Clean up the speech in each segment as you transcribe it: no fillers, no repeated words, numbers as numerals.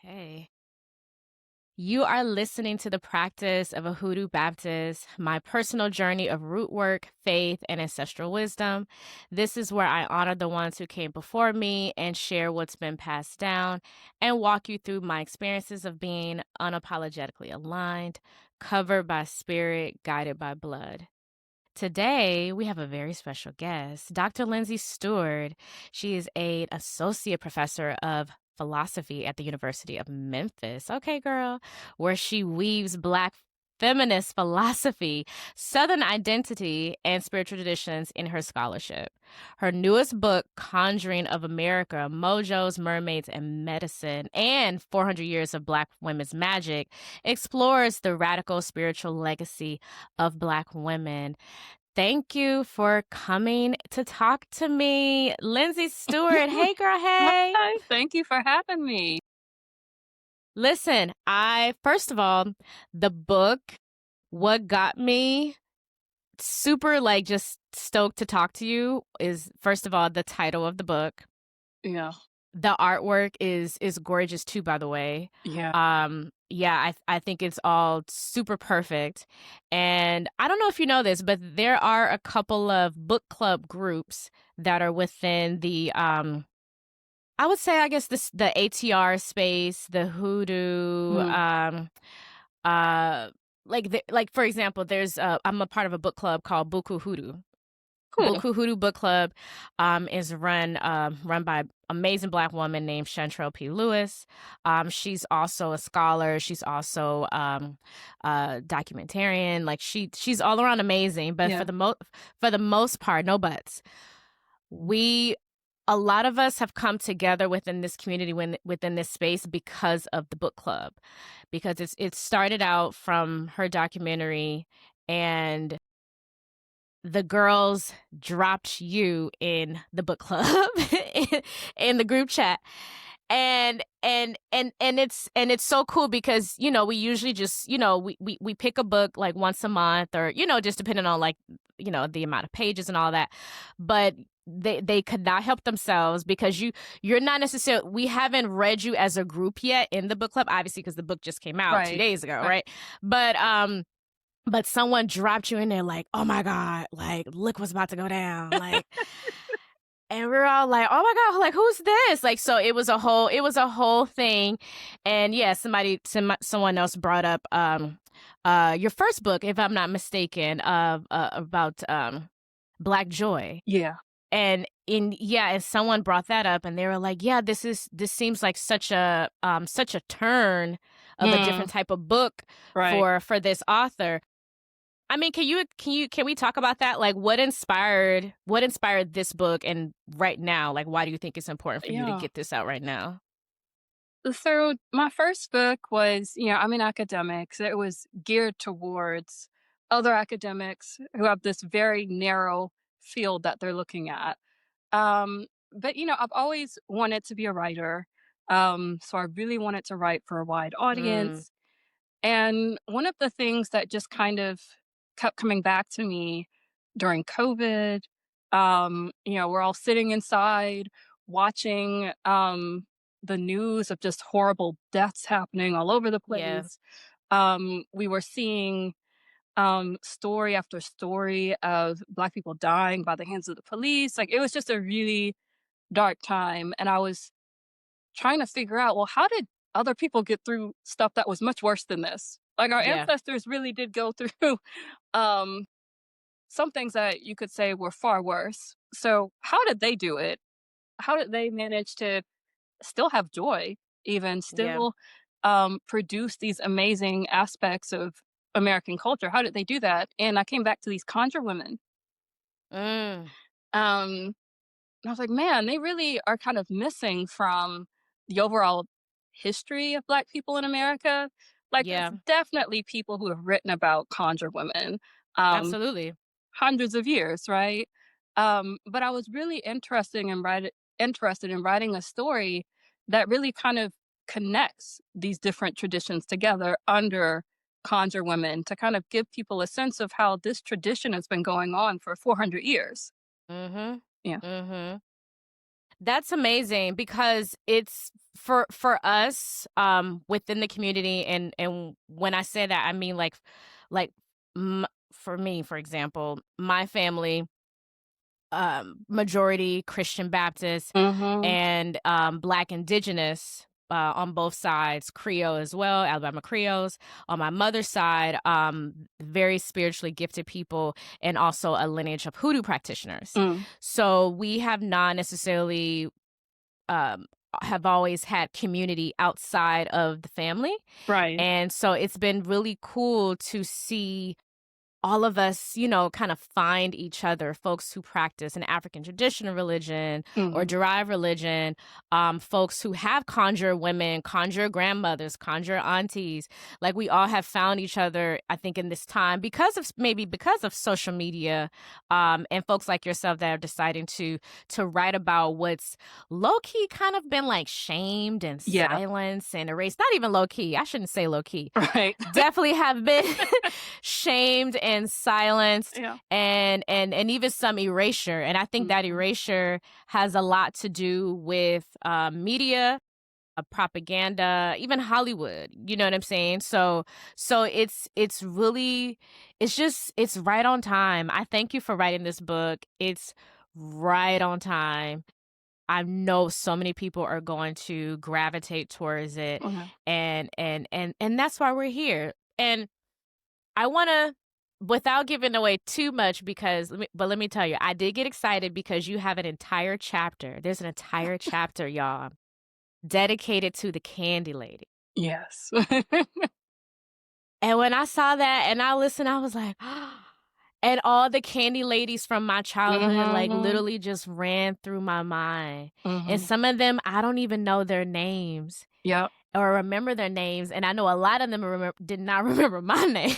Okay. You are listening to the practice of a Hoodoo Baptist, my personal journey of root work, faith, and ancestral wisdom. This is where I honor the ones who came before me and share what's been passed down and walk you through my experiences of being unapologetically aligned, covered by spirit, guided by blood. Today, we have a very special guest, Dr. Lindsey Stewart. She is an associate professor of philosophy at the University of Memphis. Okay, girl, where she weaves Black feminist philosophy, Southern identity, and spiritual traditions in her scholarship. Her newest book, Conjuring of America, Mojos, Mermaids, and Medicine, and 400 Years of Black Women's Magic, explores the radical spiritual legacy of Black women. Thank you for coming to talk to me, Lindsey Stewart. Hey, girl, hey. Hi, thank you for having me. Listen, first of all, the book, what got me super, just stoked to talk to you is, first of all, the title of the book. Yeah, The artwork is gorgeous too, by the way. yeah. Yeah, I think it's all super perfect. And I don't know if you know this, but there are a couple of book club groups that are within the I would say, I guess, the ATR space, the Hoodoo, Mm, like for example, there's I'm a part of a book club called Buku Hoodoo. cool. Hoodoo Book Club is run by amazing Black woman named Chantrell P. Lewis. She's also a scholar. She's also a documentarian. Like she's all around amazing. But Yeah, for the most part, no buts. A lot of us have come together within this community, within this space, because of the book club, because it started out from her documentary, and the girls dropped you in the book club in the group chat. And it's so cool because we usually just we pick a book like once a month, or just depending on the amount of pages and all that. But they could not help themselves, because you're not necessarily, we haven't read you as a group yet in the book club, obviously, because the book just came out 2 days ago, right. right? But someone dropped you in there like, oh my God, like, look what's about to go down. Like, and we're all like, oh my God, like, who's this? Like, so it was a whole thing. And yeah, someone else brought up your first book, if I'm not mistaken, about Black joy. Yeah, And someone brought that up, and they were like, yeah, this seems like such a turn of a mm, different type of book right. for this author. I mean, can we talk about that? Like, what inspired this book, and right now, like, why do you think it's important for you to Yeah. get this out right now? So my first book was, I'm in academics. It was geared towards other academics who have this very narrow field that they're looking at. But I've always wanted to be a writer. So I really wanted to write for a wide Mm, audience. And one of the things that just kind of kept coming back to me during COVID, we're all sitting inside watching the news of just horrible deaths happening all over the yeah. place. We were seeing story after story of Black people dying by the hands of the police. Like, it was just a really dark time. And I was trying to figure out, well, how did other people get through stuff that was much worse than this? Like, our Yeah. ancestors really did go through um, some things that you could say were far worse. So, how did they do it? How did they manage to still have joy, even Yeah. still produce these amazing aspects of American culture? How did they do that? And I came back to these conjure women. Mm, Um, And I was like, man, they really are kind of missing from the overall history of Black people in America. Like, there's yeah. definitely people who have written about conjure women, um, Absolutely. hundreds of years, right? But I was really interested in writing a story that really kind of connects these different traditions together under conjure women, to kind of give people a sense of how this tradition has been going on for 400 years. Mm-hmm. Yeah. Mm-hmm. That's amazing because it's for us within the community, and when I say that I mean like for me, for example, my family, majority Christian Baptist Mhm. and Black Indigenous on both sides, Creole as well, Alabama Creoles. On my mother's side, very spiritually gifted people, and also a lineage of Hoodoo practitioners. Mm. So we have not necessarily um, have always had community outside of the family. Right. And so it's been really cool to see all of us, kind of find each other, folks who practice an African traditional religion or Mhm. derived religion, folks who have conjure women, conjure grandmothers, conjure aunties. Like we all have found each other, I think, in this time because of social media, and folks like yourself that are deciding to write about what's low key kind of been like shamed and Yeah. silenced and erased. Not even low key. I shouldn't say low key. Right. Definitely have been shamed and silenced, Yeah. and even some erasure. And I think that Mhm. erasure has a lot to do with media, propaganda, even Hollywood. You know what I'm saying? So it's really it's right on time. I thank you for writing this book. It's right on time. I know so many people are going to gravitate towards it, Mhm. and that's why we're here. And I want to, without giving away too much, let me tell you, I did get excited because you have an entire chapter. There's an entire chapter, y'all, dedicated to the Candy Lady. Yes. And when I saw that and I listened, I was like, and all the candy ladies from my childhood, like Mhm. literally just ran through my mind. And Mhm. some of them, I don't even know their names Yep. or remember their names, and I know a lot of them did not remember my name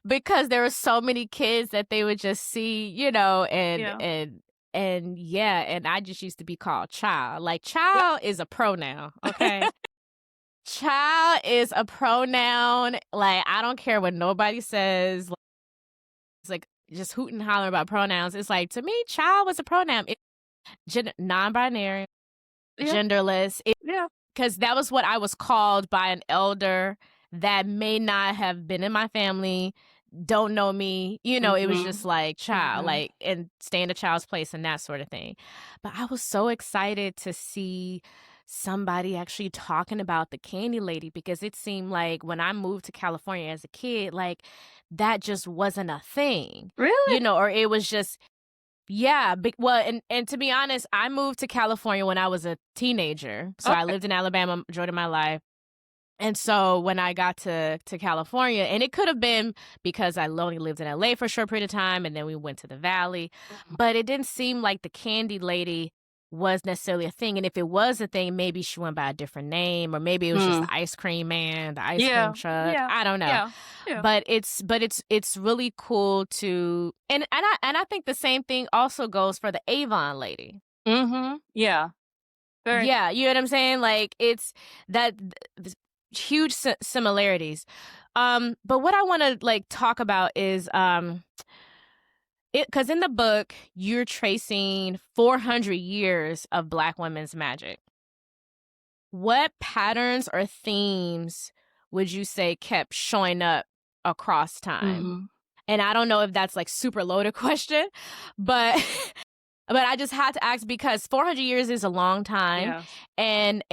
because there were so many kids that they would just see, Yeah. and yeah, and I just used to be called child. Like child is a pronoun, okay? Child is a pronoun. Like I don't care what nobody says. Like, it's like just hooting and hollering about pronouns. It's like to me, child was a pronoun. Non-binary, Yeah. genderless. Yeah. Because that was what I was called by an elder that may not have been in my family, don't know me. It was just Mhm. like child, Mhm. like, and stay in a child's place and that sort of thing. But I was so excited to see somebody actually talking about the Candy Lady because it seemed like when I moved to California as a kid, like that just wasn't a thing, Really? or it was just, yeah, well, and to be honest, I moved to California when I was a teenager. So I Okay. lived in Alabama majority of my life. And so when I got to California, and it could have been because I only lived in LA for a short period of time, and then we went to the Valley, Mhm. but it didn't seem like the Candy Lady was necessarily a thing. And if it was a thing, maybe she went by a different name, or maybe it was just Mm. the ice cream man, the ice cream Yeah. truck. Yeah. I don't know. Yeah. Yeah. But it's really cool to, and I think the same thing also goes for the Avon lady. Mhm. Yeah. Very. Yeah, you know what I'm saying? Like it's that huge similarities. But what I want to like talk about is it because in the book you're tracing 400 years of Black women's magic. What patterns or themes would you say kept showing up across time? Mhm. And I don't know if that's like super loaded question, but but I just had to ask because 400 years is a long time, Yes. and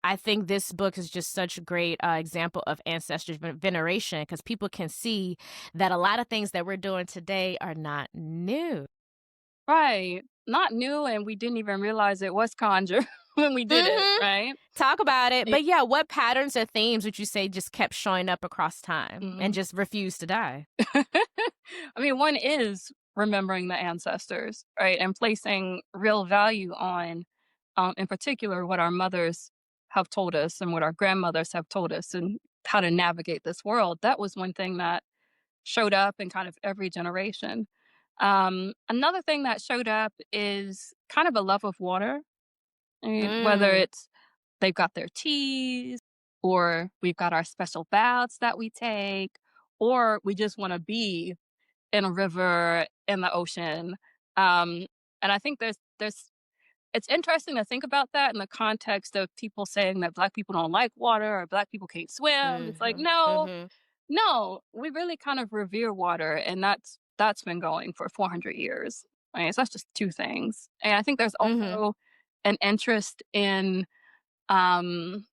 I think this book is just such a great example of ancestral veneration because people can see that a lot of things that we're doing today are not new. Right. Not new, and we didn't even realize it was conjure when we did it, Mm-hmm. right? Talk about it, It but yeah, what patterns or themes would you say just kept showing up across time and mhm. just refused to die? I mean, one is remembering the ancestors, right? And placing real value on, in particular, what our mothers have told us and what our grandmothers have told us and how to navigate this world. That was one thing that showed up in kind of every generation. Another thing that showed up is kind of a love of water. I mean, whether Mm. it's they've got their teas, or we've got our special baths that we take, or we just want to be in a river, in the ocean. Um, and I think there's it's interesting to think about that in the context of people saying that Black people don't like water or Black people can't swim. It's like, Mhm. no, Mhm. no, we really kind of revere water, and that's been going for 400 years. I mean, so that's just two things. And I think there's Mhm. also an interest in um,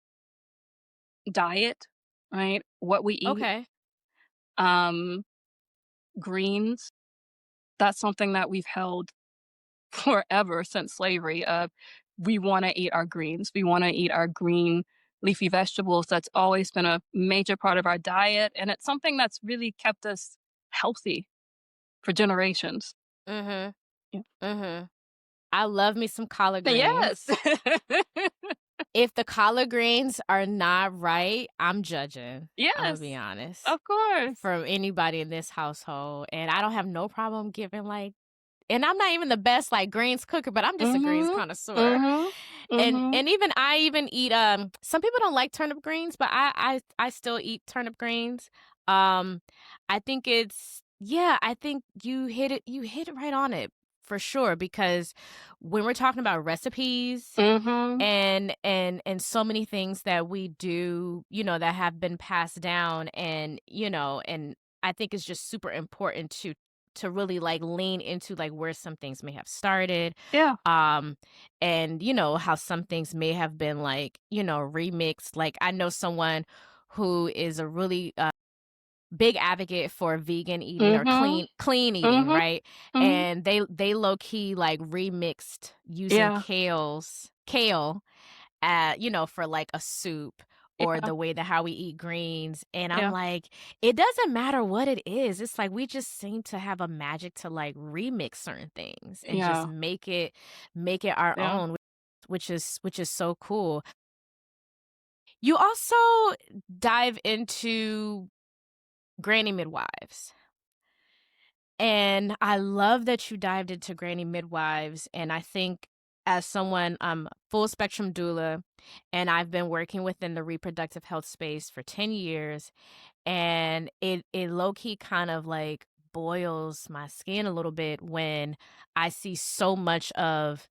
diet, right? What we eat, Okay. um, greens. That's something that we've held forever since slavery. We want to eat our greens. We want to eat our green leafy vegetables. That's always been a major part of our diet, and it's something that's really kept us healthy for generations. Mhm. Yeah. Mhm. I love me some collard Yes. greens. If the collard greens are not right, I'm judging. Imma be Yes. honest. Of course. From anybody in this household, and I don't have no problem giving, like, and I'm not even the best, like, greens cooker, but I'm just a greens Mhm. connoisseur. Mhm. And Mhm. even I even eat, some people don't like turnip greens, but I still eat turnip greens. Um, I think it's yeah, I think you hit it right on it for sure, because when we're talking about recipes Mhm. and so many things that we do, that have been passed down, and I think it's just super important to really like lean into like where some things may have started, Yeah. um and how some things may have been like, remixed. Like, I know someone who is a really big advocate for vegan eating or Mhm. clean eating, Mhm. right? Mhm. And they low key like remixed using Yeah. kale, for like a soup, or Yeah. the way that how we eat greens. And I'm Yeah. like, it doesn't matter what it is. It's like we just seem to have a magic to like remix certain things and just Yeah. make it our Yeah. own, which is so cool. You also dive into granny midwives. And I love that you dived into granny midwives. And I think, as someone, I'm full spectrum doula, and I've been working within the reproductive health space for 10 years. And it low key kind of like boils my skin a little bit when I see so much of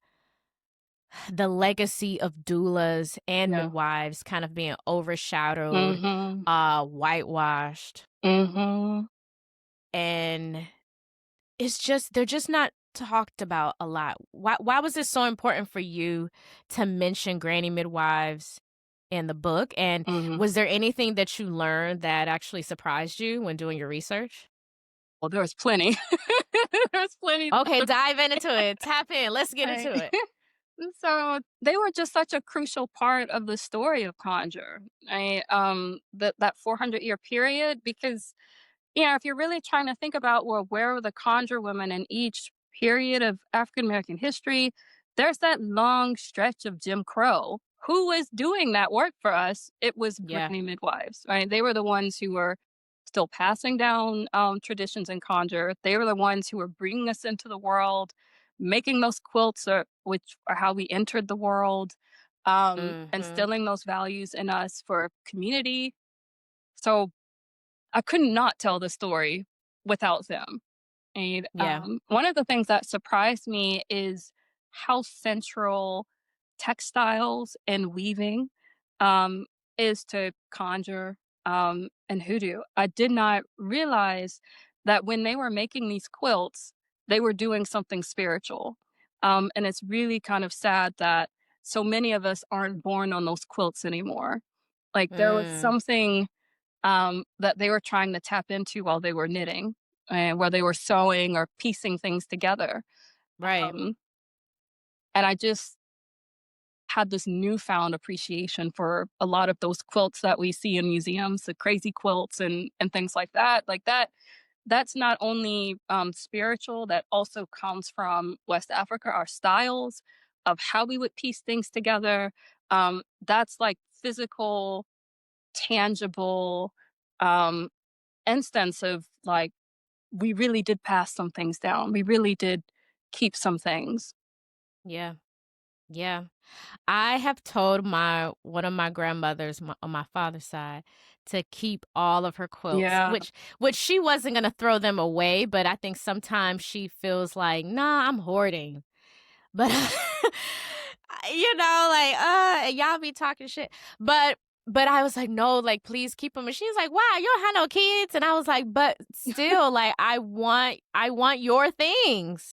the legacy of doulas and Yeah. midwives kind of being overshadowed, Mhm. whitewashed. Mhm. And it's just they're just not talked about a lot. Why was it so important for you to mention granny midwives in the book? And Mhm. was there anything that you learned that actually surprised you when doing your research? Well, there was plenty. There's plenty Okay, to dive into it. Tap in. Let's get say. into it. So they were just such a crucial part of the story of Conjure. That 400-year period, because if you're really trying to think about, well, where were the conjure women in each period of African American history, there's that long stretch of Jim Crow. Who was doing that work for us? It was Yeah. granny midwives, right? They were the ones who were still passing down traditions in conjure. They were the ones who were bringing us into the world, making those quilts, which are how we entered the world, Mhm. instilling those values in us for community. So I could not tell the story without them. And Yeah. one of the things that surprised me is how central textiles and weaving um, is to conjure and hoodoo. I did not realize that when they were making these quilts, they were doing something spiritual. And it's really kind of sad that so many of us aren't born on those quilts anymore. Like, there was Mm. something that they were trying to tap into while they were knitting, and where they were sewing or piecing things together. Right. Um, and I just had this newfound appreciation for a lot of those quilts that we see in museums, the crazy quilts and things like that. Like that, that's not only spiritual, that also comes from West Africa, our styles of how we would piece things together. That's like physical, tangible um, instance of like we really did pass some things down. We really did keep some things. Yeah. Yeah. I have told my one of my grandmothers, on my father's side, to keep all of her quilts, Yeah. which she wasn't gonna throw them away, but I think sometimes she feels like, nah, I'm hoarding. But y'all be talking shit. But I was like, no, like, please keep them. And she's like, wow, you don't have no kids. And I was like, but still, like, I want your things.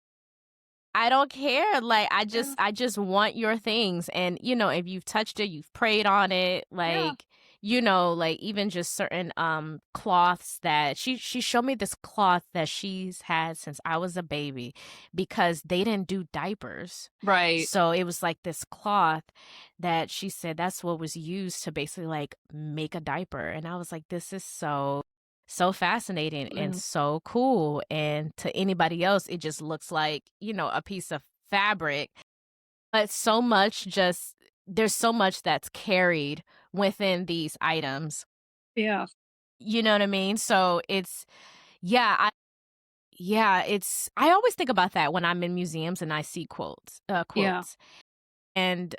I don't care. Like, Yeah, I just want your things. And, if you've touched it, you've prayed on it, yeah, like, like even just certain cloths that she showed me this cloth that she's had since I was a baby because they didn't do diapers. right. So it was like this cloth that she said that's what was used to basically like make a diaper. And I was like, this is so fascinating and Mm, so cool. And to anybody else, it just looks like, a piece of fabric. But there's so much that's carried within these items. yeah, You know what I mean? So yeah, I always think about that when I'm in museums and I see yeah, quilts. And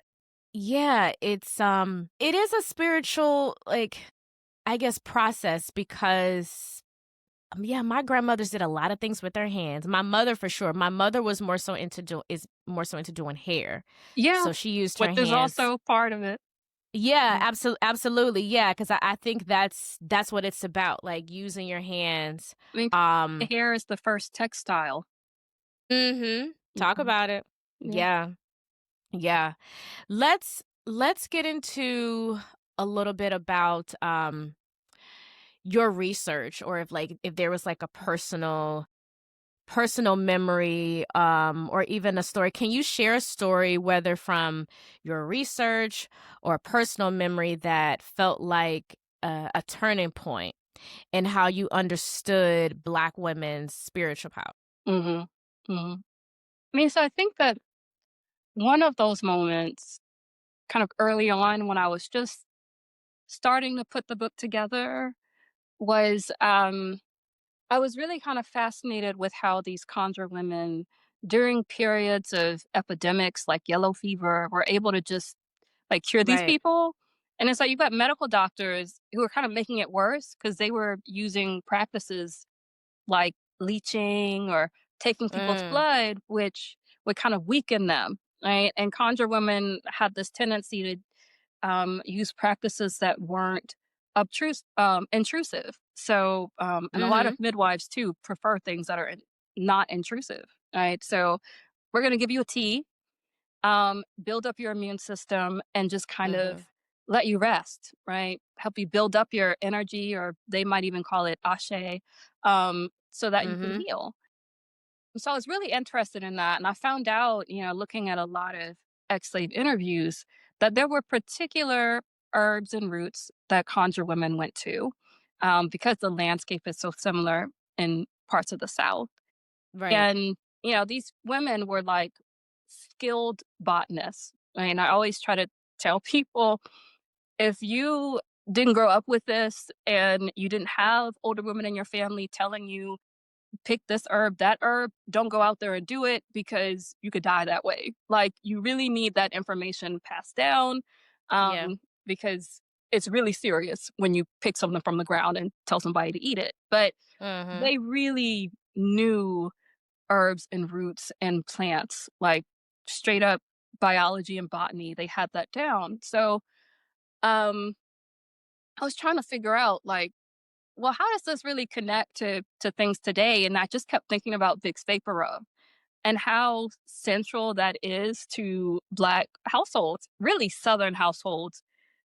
yeah, it is a spiritual, like, I guess, process because yeah, my grandmothers did a lot of things with their hands. My mother for sure. My mother was more so into doing hair. yeah, So she used which her is hands. also part of it. Yeah, Yeah, absolutely. Yeah, because I think that's what it's about, like using your hands. I mean, Um, hair is the first textile. Talk Mhm, about it. yeah, Yeah. Yeah. Let's get into a little bit about your research, or if there was like a personal memory, or even a story. Can you share a story, whether from your research or a personal memory, that felt like a turning point in how you understood Black women's spiritual power? mhm, mhm. I mean, so I think that one of those moments, kind of early on when I was just starting to put the book together, was I was really kind of fascinated with how these conjure women, during periods of epidemics like yellow fever, were able to just like cure these Right. people. And it's like you've got medical doctors who are kind of making it worse because they were using practices like leeching or taking people's Mm. blood, which would kind of weaken them, right? And conjure women had this tendency to use practices that weren't intrusive. So, and a lot of Mhm. midwives too prefer things that are not intrusive, right? So, we're going to give you a tea, build up your immune system, and just kind of Mhm. let you rest, right? Help you build up your energy, or they might even call it ashe, so that you can Mhm. heal. So I was really interested in that. And I found out, looking at a lot of ex slave interviews, that there were particular herbs and roots that conjure women went to, because the landscape is so similar in parts of the South. Right. And, these women were like skilled botanists. I mean, I always try to tell people, if you didn't grow up with this and you didn't have older women in your family telling you pick this herb, that herb, don't go out there and do it because you could die that way. Like, you really need that information passed down, Yeah. because it's really serious when you pick something from the ground and tell somebody to eat it. But Mhm. they really knew herbs and roots and plants, like straight up biology and botany. They had that down. So, um, I was trying to figure out, like, well, how does this really connect to things today? And I just kept thinking about Vicks Vapor Rub and how central that is to Black households, really Southern households.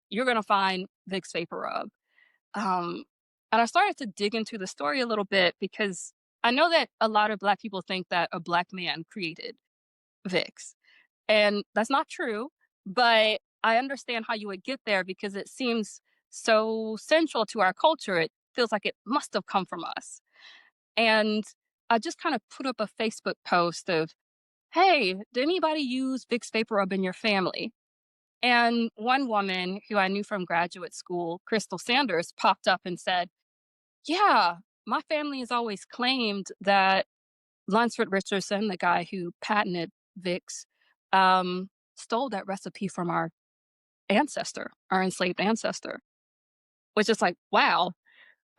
You're gonna find Vicks Vapor Rub. Um, and I started to dig into the story a little bit because I know that a lot of Black people think that a Black man created Vicks, and that's not true. But I understand how you would get there because it seems so central to our culture. It feels like it must have come from us. And I just kind of put up a Facebook post of, hey, did anybody use Vicks Vapor Rub in your family? And one woman who I knew from graduate school, Crystal Sanders, popped up and said, yeah, my family has always claimed that Lunsford Richardson, the guy who patented Vicks, stole that recipe from our ancestor, our enslaved ancestor, which is like, wow.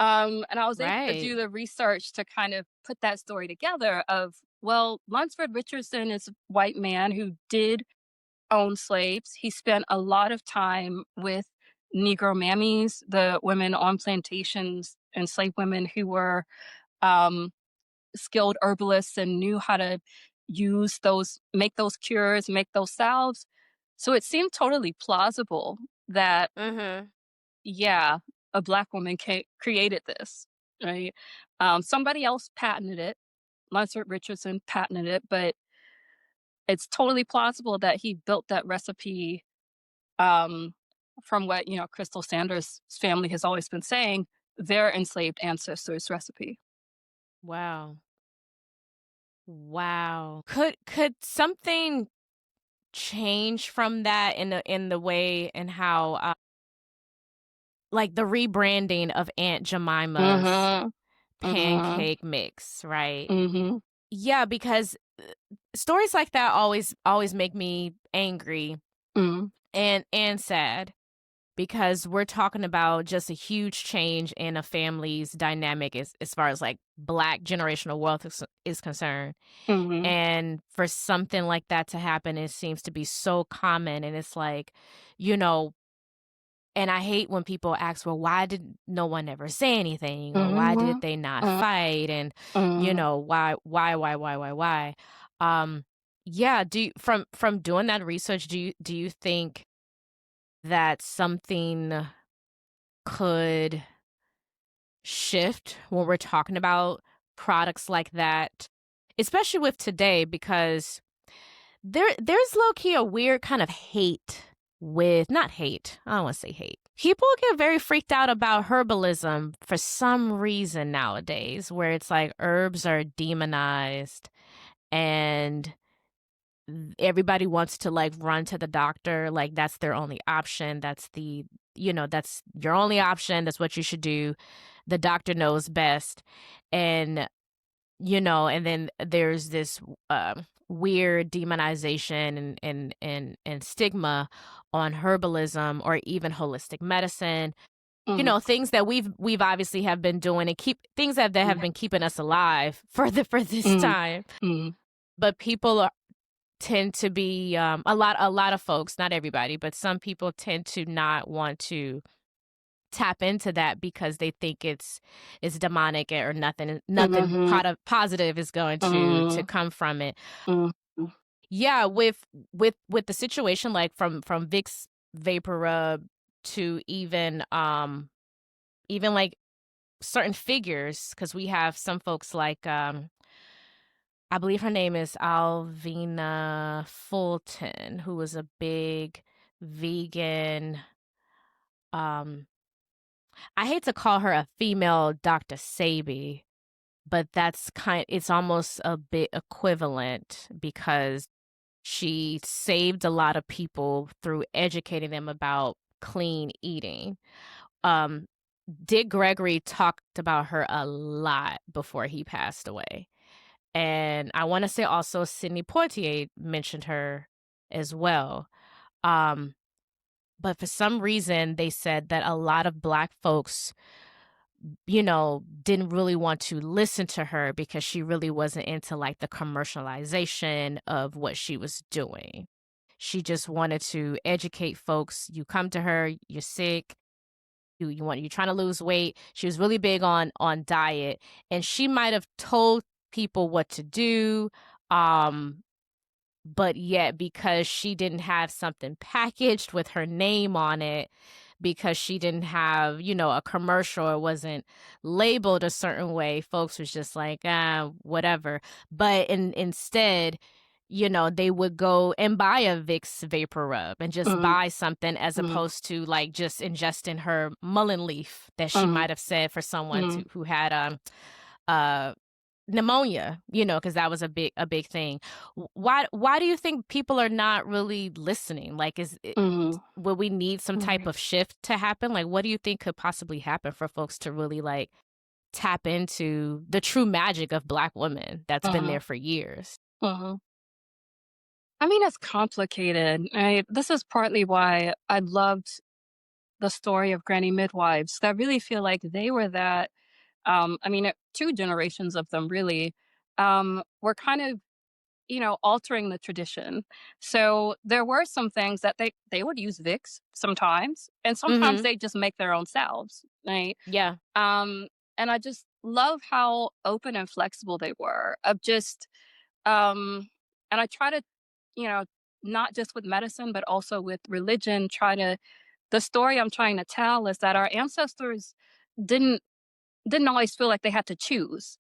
And I was able to Right. do the research to kind of put that story together of Well, Lunsford Richardson is a white man who did own slaves. He spent a lot of time with Negro mammies, the women on plantations, enslaved women who were um, skilled herbalists and knew how to make those cures, make those salves. So it seemed totally plausible that, Mhm. yeah, a black woman created this, right? Somebody else patented it. Lunsford Richardson patented it, but it's totally plausible that he built that recipe um, from what, Crystal Sanders' family has always been saying, their enslaved ancestors' recipe. Wow. Wow. Could something change from that in the way and how like the rebranding of Aunt Jemima's Mhm. Mhm. pancake mix, right? Mhm. Yeah, because stories like that always make me angry Mhm. and sad because we're talking about just a huge change in a family's dynamic as far as like black generational wealth is concerned. Mhm. And for something like that to happen, it seems to be so common. And it's like, you know, and I hate when people ask, well, why did no one ever say anything? Or why did Mhm. they not Mhm. fight? And, Mhm. why? Um, yeah, from doing that research, do you think that something could shift when we're talking about products like that, especially with today, because there's low key a weird kind of hate with not hate. I don't want to say hate. People get very freaked out about herbalism for some reason nowadays, where it's like herbs are demonized and everybody wants to like run to the doctor, like that's their only option. That's your only option. That's what you should do. The doctor knows best. And and then there's this weird demonization and stigma on herbalism or even holistic medicine. Mhm. Things that we've obviously have been doing and keep things that have Mhm. been keeping us alive for this Mhm. time. Mhm. But people tend to be a lot of folks, not everybody, but some people tend to not want to tap into that because they think it's demonic or nothing Mhm. positive is going to Mhm. come from it. Mhm. Yeah, with the situation like from Vicks vapor rub to even like certain figures, because we have some folks like I believe her name is Alvina Fulton, who was a big vegan. um I hate to call her a female Dr. Sabi, but it's almost a bit equivalent because she saved a lot of people through educating them about clean eating. Um, Dick Gregory talked about her a lot before he passed away. And I want to say also Sidney Poitier mentioned her as well. Um, but for some reason, they said that a lot of Black folks didn't really want to listen to her because she really wasn't into like the commercialization of what she was doing. She just wanted to educate folks. You come to her, you're sick, you're trying to lose weight. She was really big on diet, and she might have told people what to do. Um but yet because she didn't have something packaged with her name on it, because she didn't have, a commercial or wasn't labeled a certain way, folks was just like, whatever. But instead, they would go and buy a Vicks vapor rub and just Mhm. buy something as Mhm. opposed to like just ingesting her mullein leaf that she Mhm. might have said for someone Mhm. who had uh pneumonia, because that was a big thing. Why do you think people are not really listening? Like, Mhm. will we need some type Mhm. of shift to happen? Like, what do you think could possibly happen for folks to really like tap into the true magic of Black women that's been Uh-huh. there for years? Uh-huh. I mean, it's complicated. This is partly why I loved the story of Granny Midwives. I really feel like they were that. I mean, two generations of them really. were kind of, altering the tradition. So there were some things that they would use Vicks sometimes, and sometimes Mhm. they just make their own salves, right? Yeah. Um, and I just love how open and flexible they were of just, um, and I try to, you know, not just with medicine, but also with religion, the story I'm trying to tell is that our ancestors didn't didn't always feel like they had to choose,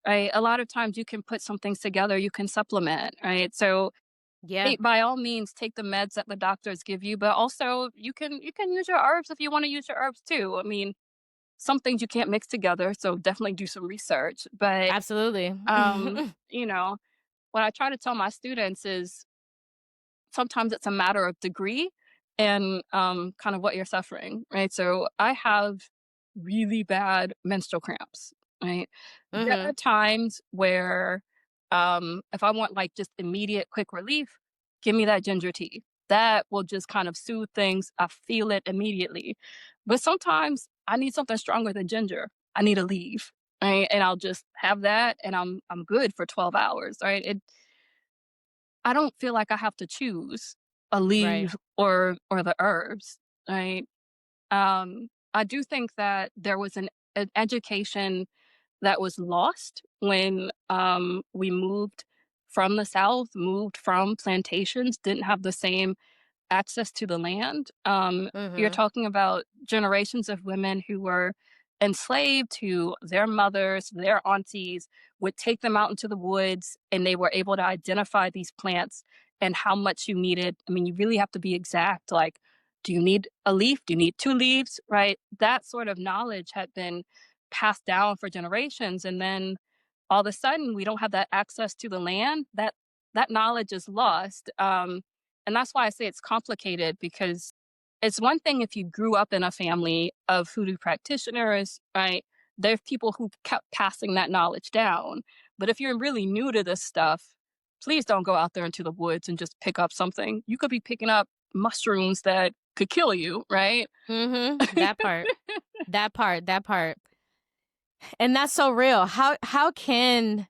right? A lot of times you can put some things together, you can supplement, right? So Yeah. by all means take the meds that the doctors give you, but also you can use your herbs if you want to use your herbs too. I mean, some things you can't mix together, so definitely do some research. But Absolutely. you know, what I try to tell my students is sometimes it's a matter of degree and kind of what you're suffering, right? So I have really bad menstrual cramps, right? There are Mhm. times where if I want like just immediate quick relief, give me that ginger tea. That will just kind of soothe things. I feel it immediately. But sometimes I need something stronger than ginger. I need a leave. Right. And I'll just have that and I'm good for 12 hours. Right. I don't feel like I have to choose a Right. leaf or the herbs, right? I do think that there was an education that was lost when we moved from the South, moved from plantations, didn't have the same access to the land. You're Mhm. talking about generations of women who were enslaved, who their mothers, their aunties would take them out into the woods and they were able to identify these plants and how much you needed. I mean, you really have to be exact. Like, do you need a leaf? Do you need two leaves? Right? That sort of knowledge had been passed down for generations. And then all of a sudden, we don't have that access to the land. That knowledge is lost. And that's why I say it's complicated because it's one thing if you grew up in a family of hoodoo practitioners, right? There's people who kept passing that knowledge down. But if you're really new to this stuff, please don't go out there into the woods and just pick up something. You could be picking up mushrooms that could kill you, right? Mhm. That part. That part. That part. And that's so real. How can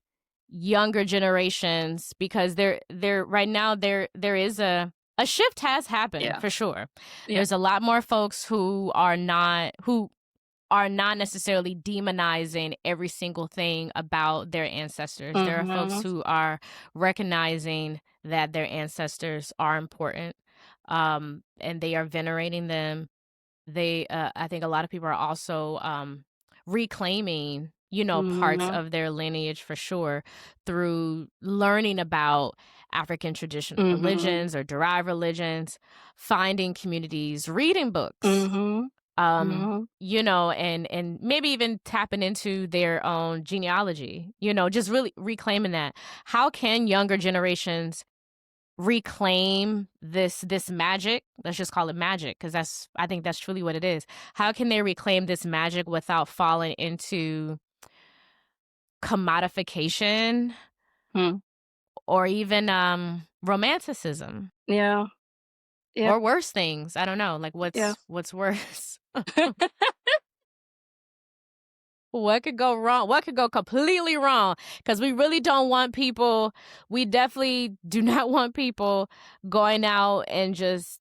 younger generations, because there right now there is a shift has happened Yeah. for sure. Yeah. There's a lot more folks who are not necessarily demonizing every single thing about their ancestors. There are folks Mhm. who are recognizing that their ancestors are important, and they are venerating them. I think a lot of people are also reclaiming, parts Mhm. of their lineage for sure through learning about African traditional Mhm. religions or derived religions, finding communities, reading books, Mhm. Mhm. and maybe even tapping into their own genealogy, just really reclaiming that. How can younger generations reclaim this magic? Let's just call it magic, because I think that's truly what it is. How can they reclaim this magic without falling into commodification Mm. or even romanticism Yeah. Yeah. or worse things? I don't know, like Yeah. what's worse. What could go wrong? What could go completely wrong? Because we really don't want people, we definitely do not want people going out and just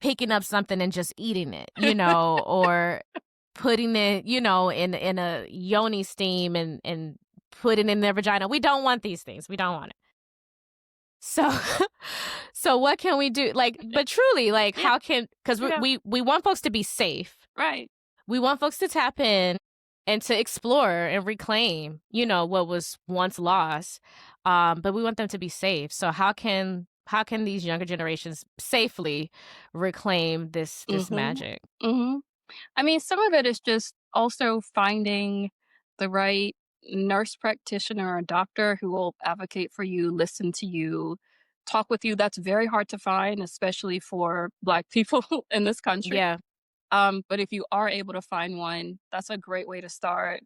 picking up something and just eating it, or putting it, in a yoni steam and putting it in their vagina. We don't want these things. We don't want it. So, so what can we do? Like, but truly, like, Yeah. how can? Because we Yeah. we we want folks to be safe. Right. We want folks to tap in and to explore and reclaim, what was once lost. But we want them to be safe. So how can these younger generations safely reclaim this Mhm. magic? Mhm. I mean, some of it is just also finding the right nurse practitioner or doctor who will advocate for you, listen to you, talk with you. That's very hard to find, especially for Black people in this country. Yeah. But if you are able to find one, that's a great way to start.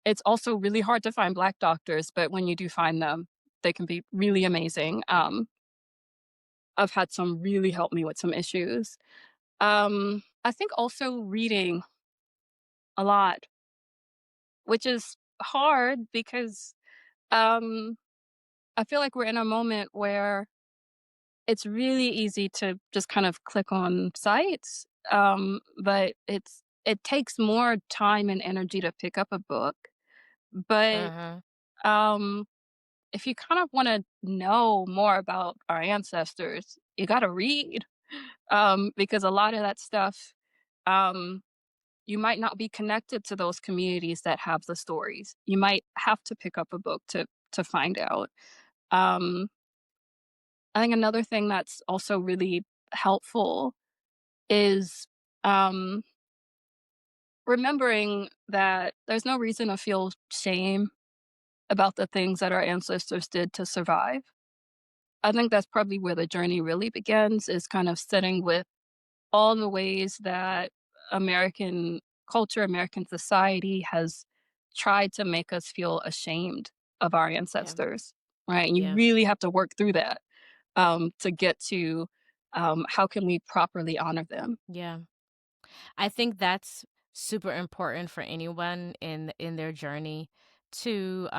It's also really hard to find Black doctors, but when you do find them, they can be really amazing. I've had some really help me with some issues. I think also reading a lot, which is hard because Um, I feel like we're in a moment where it's really easy to just kind of click on sites, but it takes more time and energy to pick up a book. But Mhm. um, if you kind of want to know more about our ancestors, you got to read, because a lot of that stuff, um, you might not be connected to those communities that have the stories. You might have to pick up a book to find out. Um, I think another thing that's also really helpful is, um, remembering that there's no reason to feel shame about the things that our ancestors did to survive. I think that's probably where the journey really begins, is kind of sitting with all the ways that American culture, American society has tried to make us feel ashamed of our Yeah. ancestors, right? And you Yeah. really have to work through that, to get to, how can we properly honor them. Yeah. I think that's super important for anyone in their journey to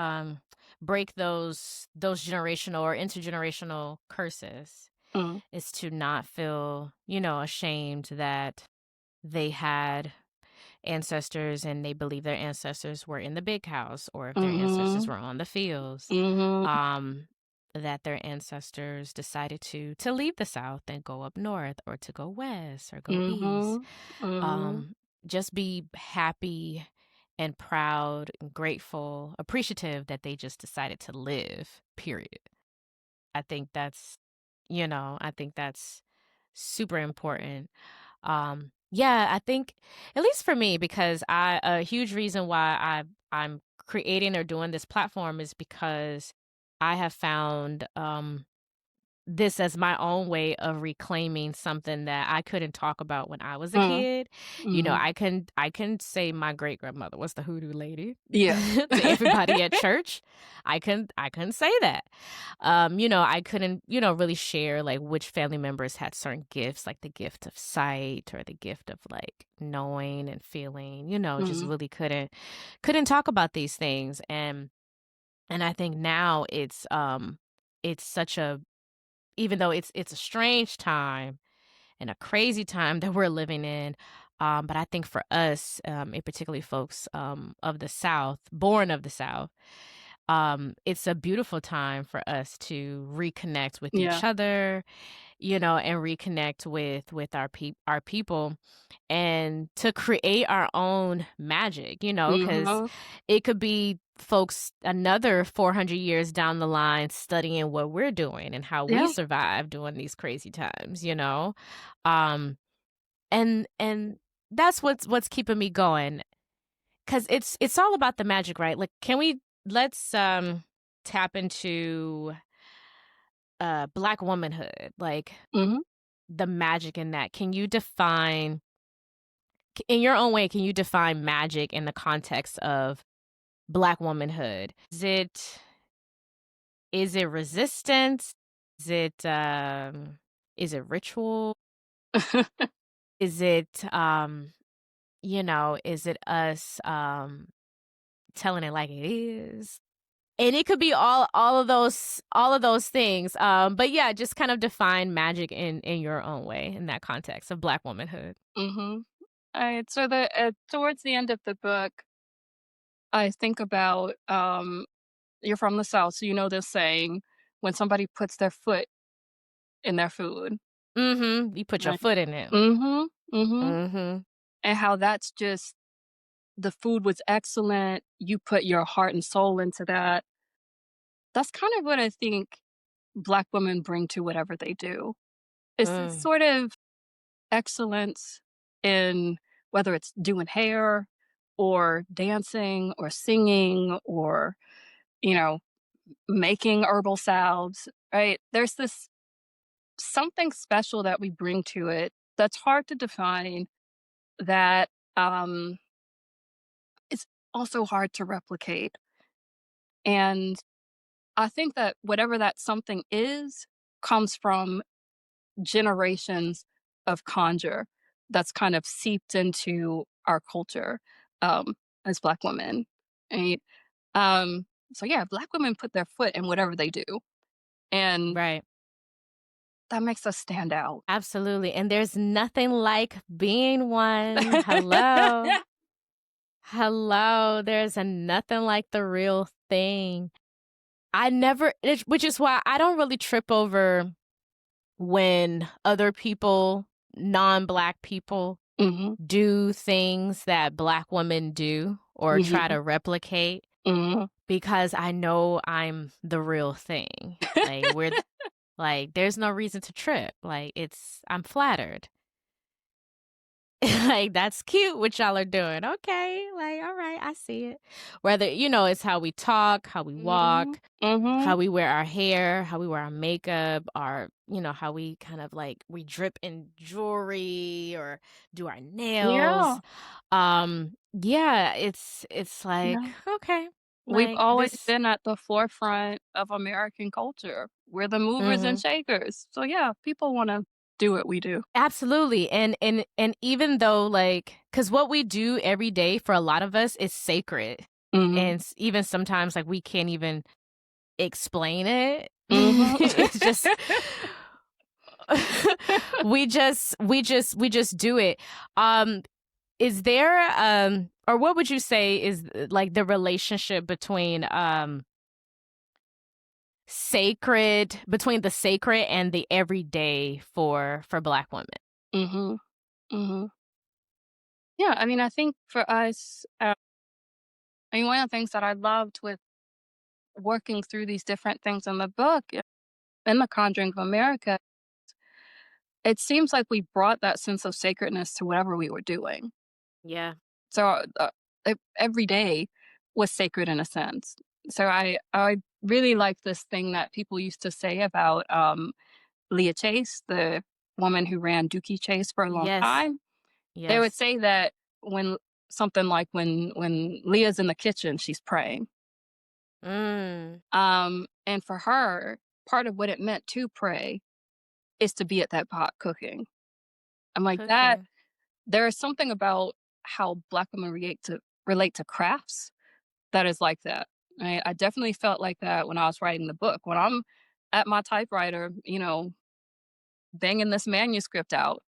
break those generational or intergenerational curses, Mm, is to not feel, ashamed that they had ancestors and they believe their ancestors were in the big house, or if their ancestors mhm, were on the fields, mhm, um that their ancestors decided to leave the south and go up north, or to go west or go east. mhm, mhm, um just be happy and proud and grateful, appreciative that they just decided to live, period. I think that's super important. Yeah, I think, at least for me, because a huge reason why I'm creating or doing this platform is because I have found this as my own way of reclaiming something that I couldn't talk about when I was a mm, kid. mhm. I can say my great grandmother was the hoodoo lady Yeah. to everybody at church. I couldn't say that. I couldn't, really share like which family members had certain gifts, like the gift of sight or the gift of like knowing and feeling, just Mhm, really couldn't talk about these things. And I think now it's such a, even though it's a strange time and a crazy time that we're living in, but I think for us, and particularly folks of the South, born of the South, it's a beautiful time for us to reconnect with yeah. each other, and reconnect with our people, and to create our own magic, because Mhm. it could be folks another 400 years down the line studying what we're doing and how we Yeah. survive during these crazy times. Um, and that's what's keeping me going, because it's all about the magic, right? Like, let's tap into Black womanhood, like Mhm. the magic in that. In your own way, can you define magic in the context of Black womanhood? Is it resistance? Is it ritual? Is it is it us telling it like it is? And it could be all of those things. But yeah, just kind of define magic in your own way in that context of Black womanhood. Mhm. Alright, so the towards the end of the book, I think about, you're from the South, so you know this saying, when somebody puts their foot in their food, Mhm. You put your right? foot in it. Mhm, mhm, Mhm. and how that's just, the food was excellent, you put your heart and soul into that. That's kind of what I think Black women bring to whatever they do. It's this Mm. sort of excellence in, whether it's doing hair or dancing or singing or, you know, making herbal salves, right? There's this something special that we bring to it that's hard to define, that, um, is also hard to replicate. And I think that whatever that something is comes from generations of conjure that's kind of seeped into our culture, um, as Black women, right? So yeah, black women put their foot in whatever they do, and Right. that makes us stand out. Absolutely. And there's nothing like being one. Hello. Hello. There's a nothing like the real thing. Which is why I don't really trip over when other people, non-black people, Mhm. do things that black women do or try Mhm. to replicate Mhm. because I know I'm the real thing. Like there's no reason to trip. I'm flattered. Like, that's cute what y'all are doing. Okay. Like, all right, I see it. Whether, it's how we talk, how we Mhm. walk, Mhm. how we wear our hair, how we wear our makeup, how we kind of we drip in jewelry or do our Yeah. nails. Yeah, it's like, Yeah. okay, We've like always this. been at the forefront of American culture. We're the movers and Mhm. shakers. So yeah, people wanna do what we do. Absolutely. And even though cuz what we do every day for a lot of us is sacred. Mhm. And even sometimes we can't even explain it. Mhm. It's just we just do it. Um is there or what would you say is the relationship between the sacred and the everyday for black women? Mhm. Mhm. Yeah, I mean, I think for us, I mean, one of the things that I loved with working through these different things in the book, in The Conjuring of America, it seems like we brought that sense of sacredness to whatever we were doing. Yeah. So, every day was sacred in a sense. So I really like this thing that people used to say about, Leah Chase, the woman who ran Dookie Chase for a long Yes. time. They would Yes. say that when something like when Leah's in the kitchen, she's praying. Mm. And for her, part of what it meant to pray is to be at that pot cooking. I'm like, that Cooking. there is something about how Black women relate to crafts that is like that. I definitely felt like that when I was writing the book. When I'm at my typewriter, banging this manuscript out,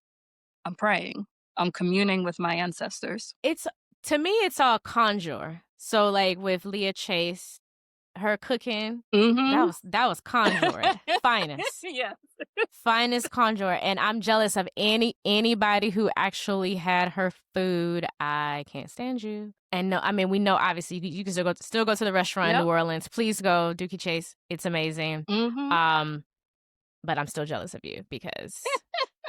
I'm praying. I'm communing with my ancestors. It's To me, it's all conjure. So with Leah Chase, her cooking, that Mhm. was conjure at finest. Yeah. Finest conjure. And I'm jealous of anybody who actually had her food. I can't stand you. And no, I mean we know obviously you can still go to the restaurant in Yep. New Orleans. Please go, Dookie Chase. It's amazing. Mhm. Um, but I'm still jealous of you because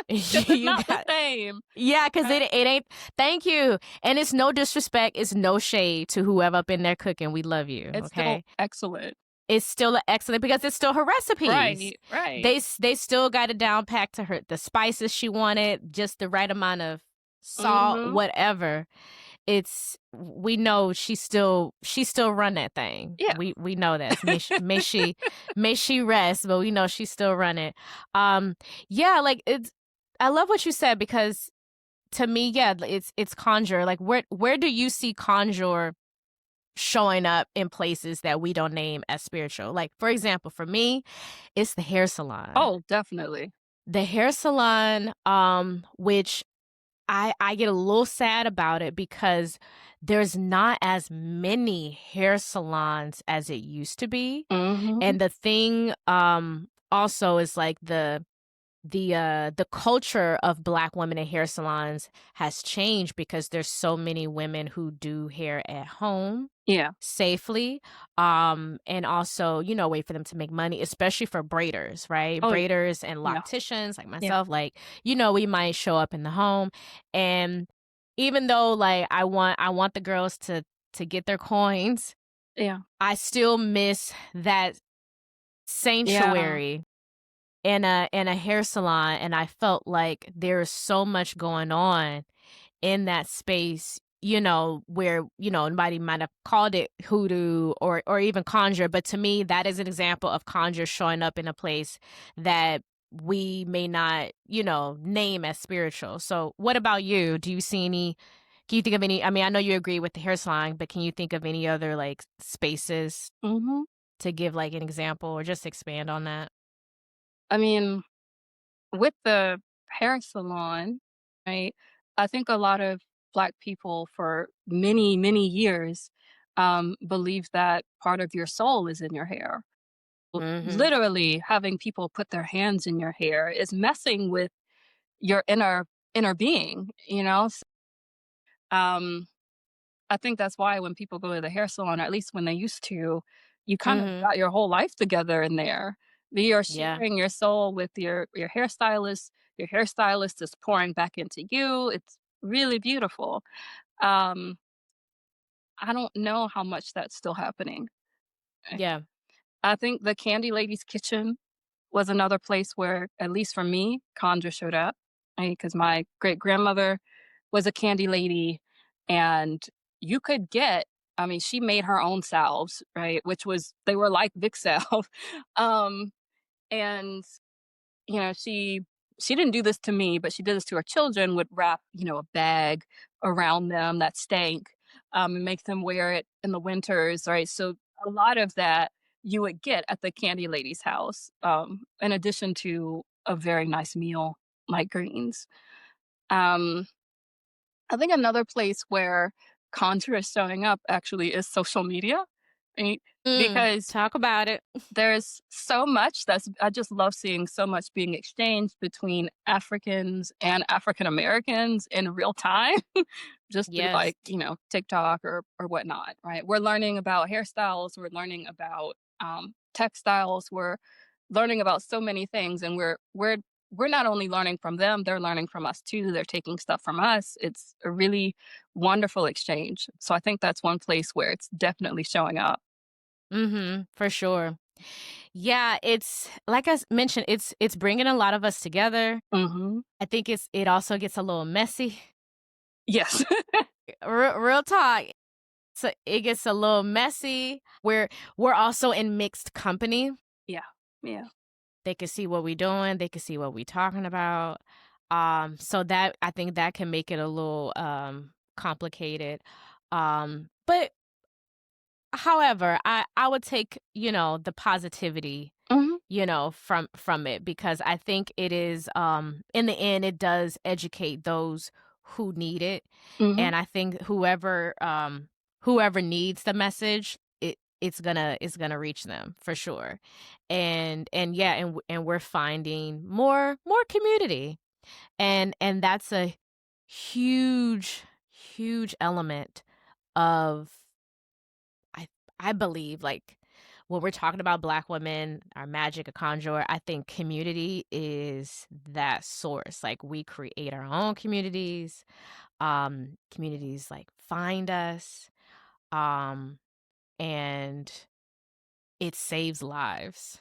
'Cause it's you not the got same. yeah, because Uh, it ain't. Thank you, and it's no disrespect. It's no shade to whoever up in there cooking. We love you. it's still Okay, excellent. it's still excellent because it's still her recipes. Right, right. They still got it down packed to her the spices she wanted, just the right amount of salt, Mhm. whatever. We know she still run that thing. Yeah. We know this. May she rest, but we know she still run it. Yeah, it's I love what you said because to me, yeah, it's conjure. Like where do you see conjure showing up in places that we don't name as spiritual? Like for example, for me, it's the hair salon. Oh, definitely. The hair salon, which I get a little sad about it because there's not as many hair salons as it used to be. Mhm. And the thing also is the culture of black women in hair salons has changed because there's so many women who do hair at home Yeah. safely and also wait for them to make money, especially for braiders, right? Oh, yeah. Braiders and Yeah. locticians like Yeah. myself, we might show up in the home, and even though I want the girls to get their coins, Yeah. I still miss that Yeah. sanctuary in a hair salon, and I felt like there's so much going on in that space, where, nobody might have called it hoodoo or even conjure, but to me that is an example of conjure showing up in a place that we may not, name as spiritual. So what about you? Do you see Can you think of any I mean, I know you agree with the hair salon, but can you think of any other, like, spaces Mhm. to give, like, an example or just expand on that? I mean, with the hair salon, right, I think a lot of Black people for many, many years, believe that part of your soul is in your hair. Mhm. Literally, having people put their hands in your hair is messing with your inner being, you know? Um, I think that's why when people go to the hair salon, or at least when they used to, you kind of Mhm. got your whole life together in there. You're Yeah. sharing your soul with your hairstylist. Your hairstylist is pouring back into you. It's really beautiful. Um, I don't know how much that's still happening. Yeah. I think the Candy Lady's Kitchen was another place where, at least for me, conjure showed up. Because my great grandmother was a candy lady, and you could get, I mean, she made her own salves, right? Which was, they were like Vic salve. um, and she didn't do this to me, but she did this to her children, would wrap, a bag around them that stank, and make them wear it in the winters, right? So a lot of that you would get at the candy lady's house, in addition to a very nice meal like greens. Um, I think another place where conjure is showing up actually is social media, right? Because Talk about it. there's so much that's I just love seeing so much being exchanged between Africans and African Americans in real time, just through Yes. like, TikTok or whatnot, right? We're learning about hairstyles, we're learning about textiles, we're learning about so many things, and we're not only learning from them, they're learning from us too. They're taking stuff from us. It's a really wonderful exchange. So I think that's one place where it's definitely showing up. Mhm. For sure. Yeah, it's like I mentioned, it's bringing a lot of us together. Hmm. I think it also gets a little messy. Yes. Real talk. So it gets a little messy. We're also in mixed company. Yeah. Yeah. They can see what we doing. They can see what we talking about. So that I think that can make it a little complicated. But however, I would take the positivity Mhm. from it because I think it is in the end it does educate those who need it, Mhm. and I think whoever needs the message, it's gonna reach them for sure. And yeah, and we're finding more community, and that's a huge element of I I believe, like, when we're talking about Black women, our magic, a conjure, I think community is that source. Like, we create our own communities. Communities, like, find us, um, and it saves lives,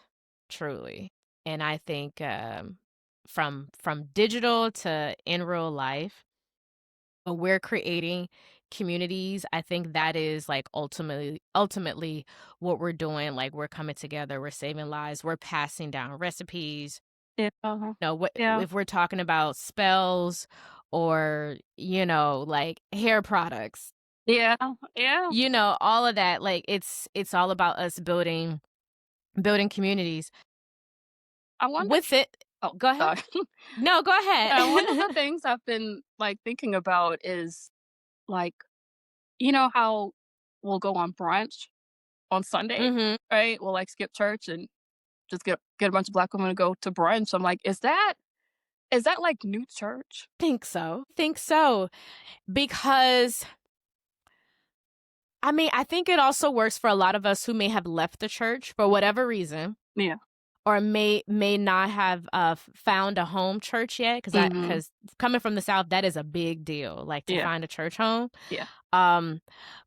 truly. And I think, from digital to in real life, when we're creating communities, I think that is, like, ultimately what we're doing, like, we're coming together, we're saving lives, we're passing down recipes. Yeah. Uh-huh. What Yeah. if we're talking about spells or, like, hair products, Yeah. Yeah. all of that, like, it's all about us building communities. I wonder. With it Oh, Go ahead. sorry. No, go One of ahead. the things I've been like thinking about is like, how we'll go on brunch on Sunday, Mhm. right? We'll like skip church and just get a bunch of Black women to go to brunch. I'm like, is that like new church? Think so, because I mean, I think it also works for a lot of us who may have left the church for whatever reason, Yeah. or may not have found a home church yet. Mhm. Because coming from the South, that is a big deal, like to Yeah. find a church home. Yeah. Um,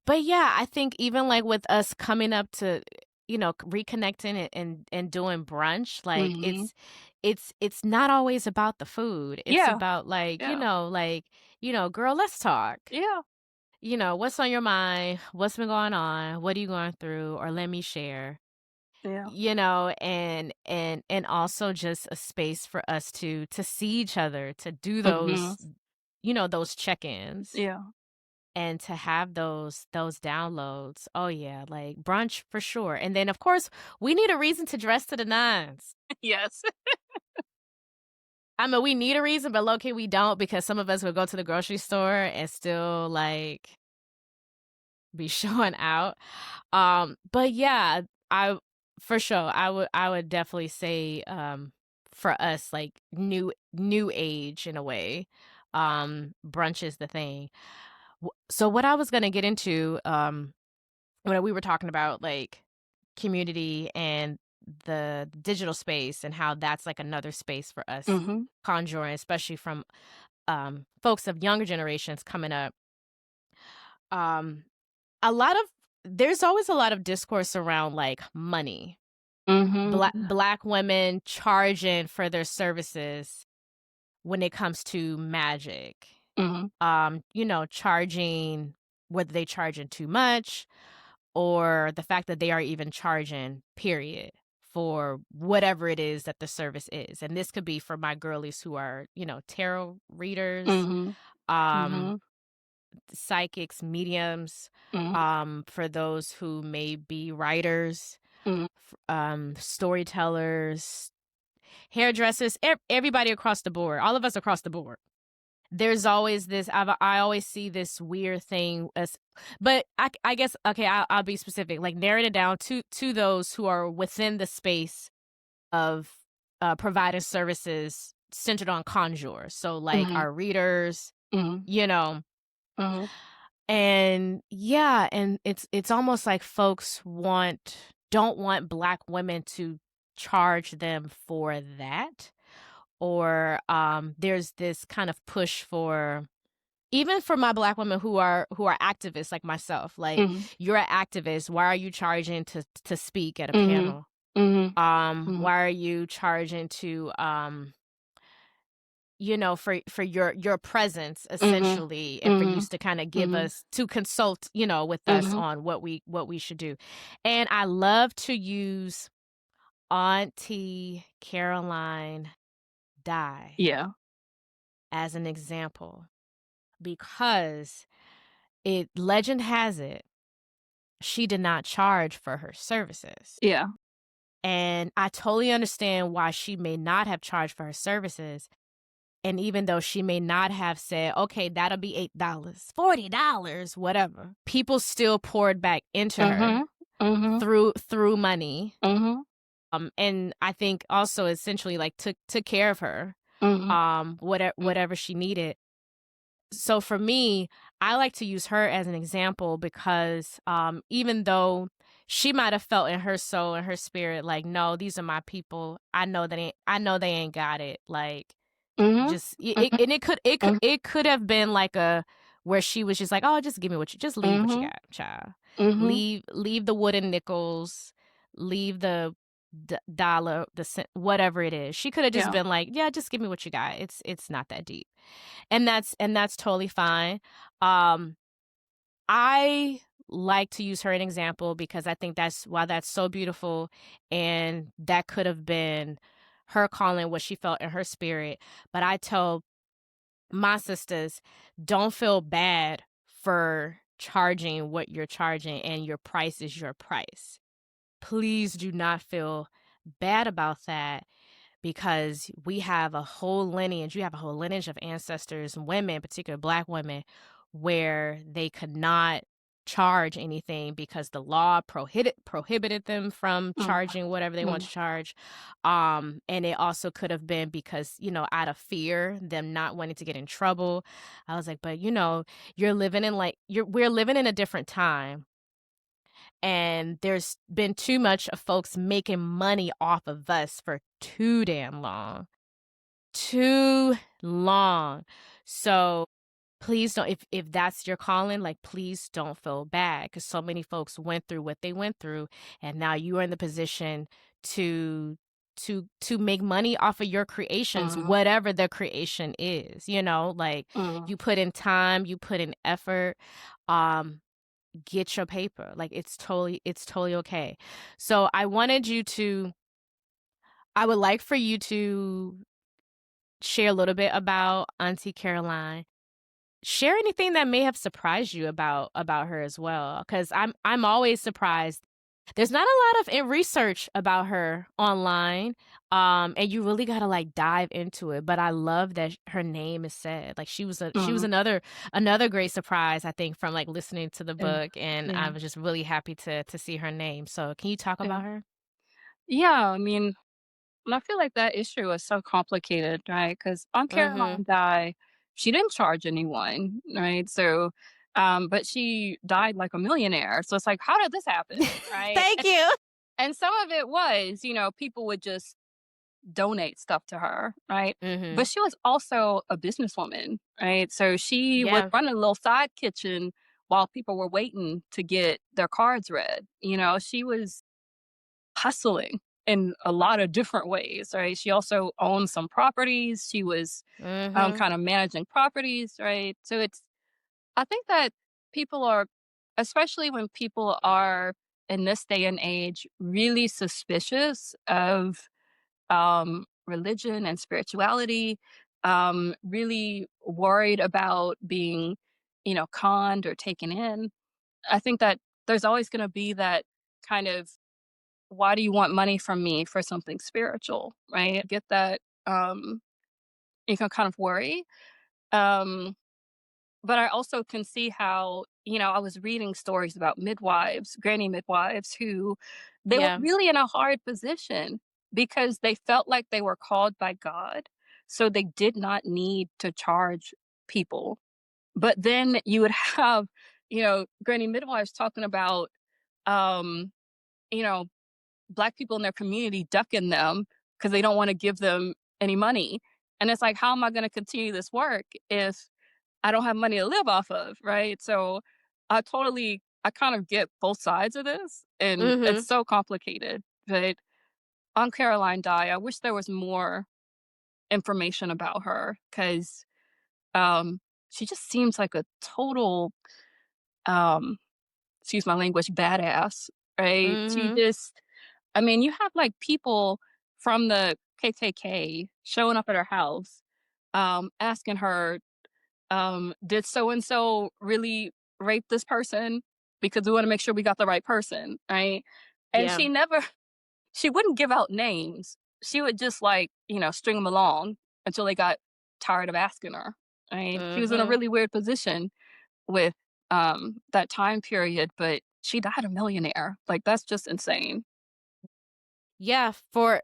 but yeah, I think even like with us coming up to reconnecting and doing brunch, like Mhm. it's not always about the food. It's Yeah. about Yeah. girl, let's talk. Yeah. What's on your mind? What's been going on? What are you going through? Or let me share. Yeah. And also just a space for us to see each other, to do Mhm. those check-ins. Yeah. and to have those downloads. Oh yeah, like brunch for sure. And then of course, we need a reason to dress to the nines. Yes. I mean, we need a reason, but low key we don't, because some of us will go to the grocery store and still like be showing out. But yeah, I for sure I would definitely say for us, like new age in a way. Brunch is the thing. So what I was gonna get into, when we were talking about like community and the digital space and how that's like another space for us Mhm. conjuring, especially from folks of younger generations coming up. Um, a lot of There's always a lot of discourse around like money, Mhm. black women charging for their services when it comes to magic. Mhm. Charging, whether they charging too much or the fact that they are even charging, period, for whatever it is that the service is. And this could be for my girlies who are, tarot readers, Mhm. um, Mhm. psychics, mediums, Mhm. for those who may be writers, Mhm. storytellers, hairdressers, everybody across the board, all of us across the board. There's always this. I always see this weird thing as, but I guess okay. I'll be specific. Like narrowing it down to those who are within the space of providing services centered on conjure. So like Mhm. our readers, Mhm. you know, Mhm. and yeah, and it's almost like folks don't want black women to charge them for that, or there's this kind of push for, even for my black women who are activists like myself, like, Mhm. you're an activist, why are you charging to speak at a Mhm. panel? Mhm. Mhm. Why are you charging to for your presence Mhm. essentially, and for you Mhm. to kind of give Mhm. us to consult, with us Mhm. on what we should do. And I love to use Auntie Caroline Die Yeah. as an example, because it legend has it she did not charge for her services. Yeah. And I totally understand why she may not have charged for her services. And even though she may not have said, okay, that'll be $8, $40, whatever, people still poured back into her Mhm. Mhm. through money. Mhm. And I think also essentially like took care of her, Mhm. whatever she needed. So for me, I like to use her as an example because even though she might have felt in her soul and her spirit like, no, these are my people. I know they ain't got it. Like, Mhm. just it, Mhm. and Mhm. it could have been like a where she was just like, oh, just give me just leave what you Mhm. got, child. Mhm. Leave the wooden nickels, leave the dollar, the cent, whatever it is. She could have just Yeah. been like, yeah, just give me what you got. It's not that deep, and that's totally fine. Um, I like to use her an example because I think that's so beautiful, and that could have been her calling what she felt in her spirit. But I tell my sisters, don't feel bad for charging what you're charging, and your price is your price. Please do not feel bad about that, because we have a whole lineage. You have a whole lineage of ancestors, women, particularly black women, where they could not charge anything because the law prohibited them from Mhm. charging whatever they want Mhm. to charge. And it also could have been because, out of fear, them not wanting to get in trouble. I was like, but you're living in like we're living in a different time, and there's been too much of folks making money off of us for too damn long. Too long. So please don't, if that's your calling, like, please don't feel bad, because so many folks went through what they went through, and now you are in the position to to make money off of your creations, Mhm. whatever the creation is, like, Mhm. you put in time, you put in effort. um get your paper. Like, it's totally okay. So I would like for you to share a little bit about Auntie Caroline, share anything that may have surprised you about her as well, because I'm always surprised. There's not a lot of research about her online, and you really gotta like dive into it. But I love that her name is said. Like she was Mhm. another great surprise, I think, from like listening to the Yeah. book, and I Yeah. was just really happy to see her name. So can you talk Yeah. about her? Yeah, I mean, and I feel like that issue is so complicated, right? Because on Mm-hmm. Caroline die, she didn't charge anyone, right? So, but she died like a millionaire. So it's like, how did this happen, right? Thank you. And some of it was, people would just donate stuff to her, right? Mm-hmm. But she was also a businesswoman, right? So she was Yeah. running a little side kitchen while people were waiting to get their cards read. She was hustling in a lot of different ways, right? She also owned some properties. She was Mm-hmm. kind of managing properties, right? So I think that people are, especially when people are in this day and age, really suspicious of religion and spirituality, really worried about being, conned or taken in. I think that there's always going to be that kind of, why do you want money from me for something spiritual, right? Get that, you can kind of worry. Um, but I also can see how, I was reading stories about midwives, granny midwives, who they were Yeah. really in a hard position because they felt like they were called by God. So they did not need to charge people. But then you would have, granny midwives talking about, um, you know, Black people in their community ducking them because they don't want to give them any money. And it's like, how am I going to continue this work if I don't have money to live off of, right? So I kind of get both sides of this, and Mm-hmm. it's so complicated. But on Caroline die, I wish there was more information about her because um, she just seems like a total, um, excuse my language, badass, right? She Mm-hmm. just, I mean, you have like people from the KKK showing up at her house, asking her, did so and so really rape this person? Because we want to make sure we got the right person, right? And Yeah. she wouldn't give out names. She would just like, string them along until they got tired of asking her, right? She was in a Mm-hmm. really weird position with that time period, but she died a millionaire. Like that's just insane. Yeah, for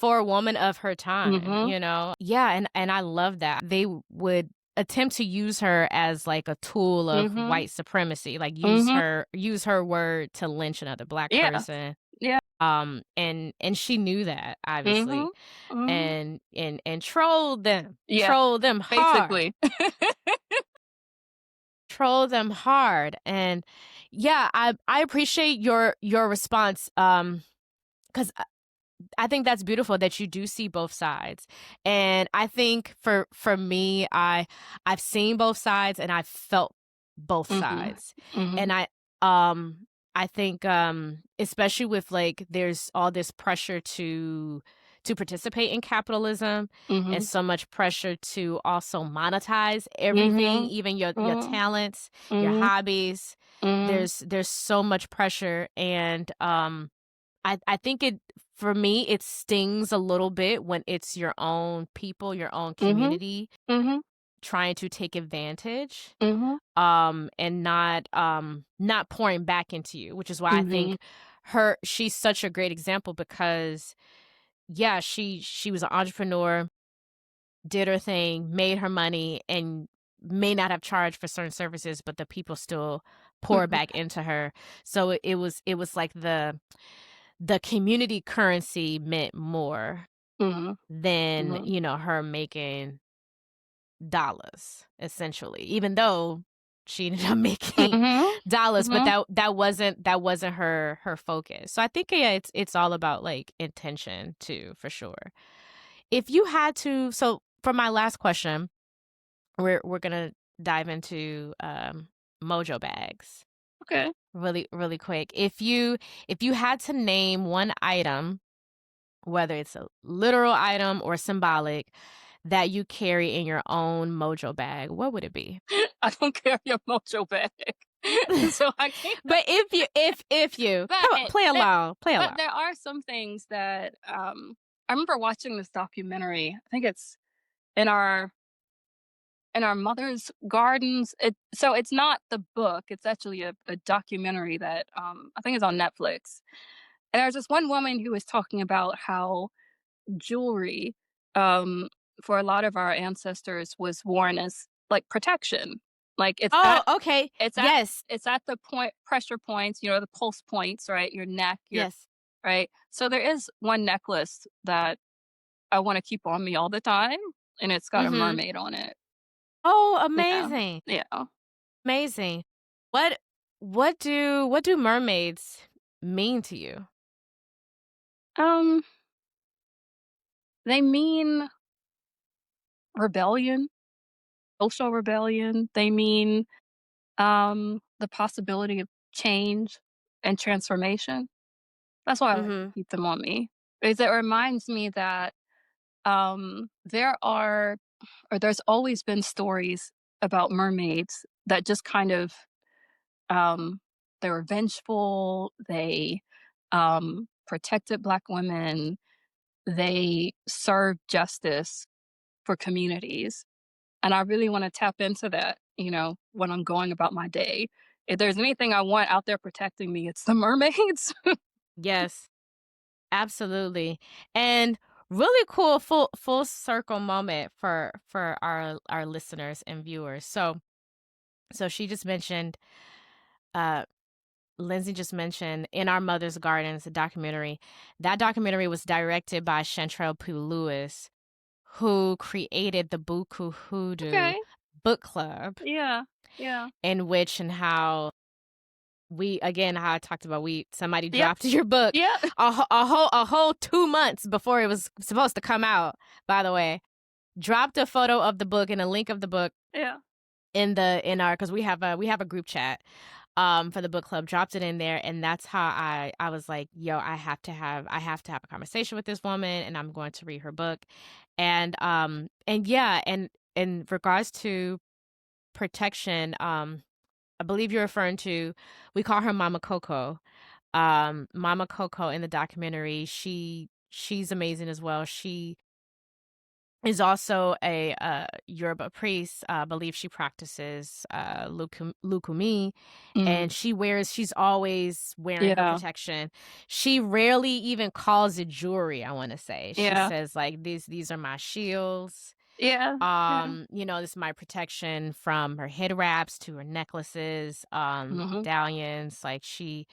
a woman of her time, Mhm. you know? Yeah, and I love that. They would attempt to use her as, like, a tool of Mhm. white supremacy, like, Mhm. use her word to lynch another Black Yeah. person, Yeah. and she knew that, Mhm. obviously, Mhm. and Yeah, trolled them hard, basically. trolled them hard, and, yeah, I appreciate your response, 'cause I think that's beautiful that you do see both sides. And I think for me, I've seen both sides and I've felt both Mhm. sides. And Mhm. I think especially with like there's all this pressure to participate in capitalism and Mhm. so much pressure to also monetize everything, Mhm. even your Mhm. talents, your Mhm. hobbies. Mhm. There's so much pressure and I think it for me, it stings a little bit when it's your own people, your own Mhm. community Mhm. trying to take advantage, Mhm. and not pouring back into you, which is why I Mhm. think she's such a great example because, yeah, she was an entrepreneur, did her thing, made her money, and may not have charged for certain services, but the people still pour Mhm. back into her. So it was like the community currency meant more Mhm. than, Mhm. her making dollars, essentially, even though she ended up making Mhm. dollars, but Mhm. that wasn't her focus. So I think, yeah, it's all about, like, intention too, for sure. If you had to so for my last question, we're gonna dive into, Mojo bags Okay. really, really quick. If you had to name one item, whether it's a literal item or symbolic, that you carry in your own Mojo bag, what would it be? I don't carry a Mojo bag, so I can't. But if you But come on, play there, along, play but along. there are some things that I remember watching this documentary. I think it's in our mother's gardens. So it's not the book. It's actually a documentary that I think is on Netflix. And there's this one woman who was talking about how jewelry, um, for a lot of our ancestors was worn as like protection. Like Oh, okay. it's at Yes, it's at the point pressure points, the pulse points, right? Your neck, your yes. right. So there is one necklace that I want to keep on me all the time, and it's got a Mhm. mermaid on it. Oh, Yeah, amazing, yeah. amazing. What what do mermaids mean to you? Um, they mean rebellion, social rebellion. They mean the possibility of change and transformation. That's why I like to Mhm. keep them on me. Because it reminds me that there are or there's always been stories about mermaids that just kind of um they were vengeful, they protected black women, they served justice for communities. And I really want to tap into that, when I'm going about my day. If there's anything I want out there protecting me, it's the mermaids. Yes, absolutely. And really cool full circle moment for our listeners and viewers. So she just mentioned uh Lindsay just mentioned In Our Mother's Gardens, a documentary. That documentary was directed by Chantrell P. Lewis, who created the Buku Hoodoo Okay. book club, Yeah. Yeah. in which and how how I talked about somebody Yep. dropped your book Yeah. a whole 2 months before it was supposed to come out. By the way, dropped a photo of the book and a link of the book Yeah. in our because we have a group chat for the book club, dropped it in there, and that's how I was like, yo, I have to have a conversation with this woman, and I'm going to read her book. And yeah, and in regards to protection, I believe you're referring to, we call her Mama Coco. Mama Coco in the documentary, she's amazing as well. She is also a Yoruba priest. I believe she practices lukumi, Mm. and she's always wearing her Yeah. protection. She rarely even calls it jewelry, I want to say. She Yeah. says like these are my shields. Yeah. Yeah. This is my protection from her head wraps to her necklaces, Mhm. medallions. Like she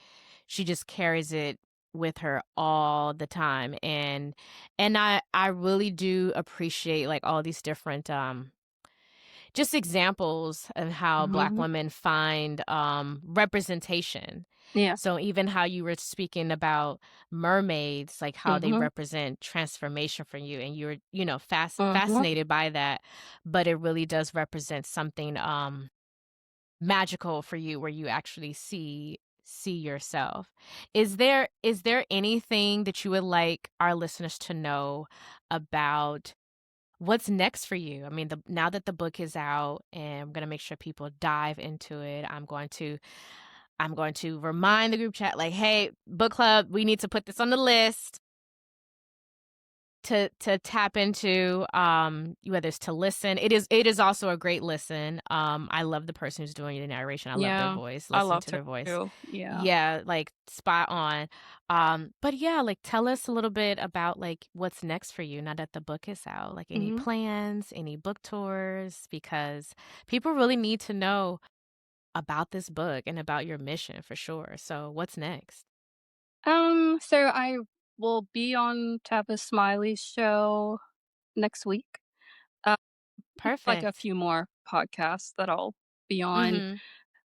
just carries it with her all the time. And I really do appreciate like all these different just examples of how Black Mhm. women find representation. Yeah. So even how you were speaking about mermaids, like how they Mhm. represent transformation for you, and you were, Mhm. fascinated by that, but it really does represent something magical for you where you actually see yourself. Is there anything that you would like our listeners to know about what's next for you? I mean, now that the book is out, and I'm going to make sure people dive into it, I'm going to remind the group chat like, "Hey, book club, we need to put this on the list to tap into, whether it's to listen." It is also a great listen. I love the person who's doing the narration. I love their Yeah. voice. I Listen loved to her their voice. too. Yeah. Yeah, like spot on. But yeah, like tell us a little bit about like what's next for you now that the book is out. Like any Mhm. plans, any book tours, because people really need to know about this book and about your mission for sure. So what's next? So I will be on Tabitha Smiley's show next week. Uh, like a Perfect. few more podcasts that I'll be on. Mhm.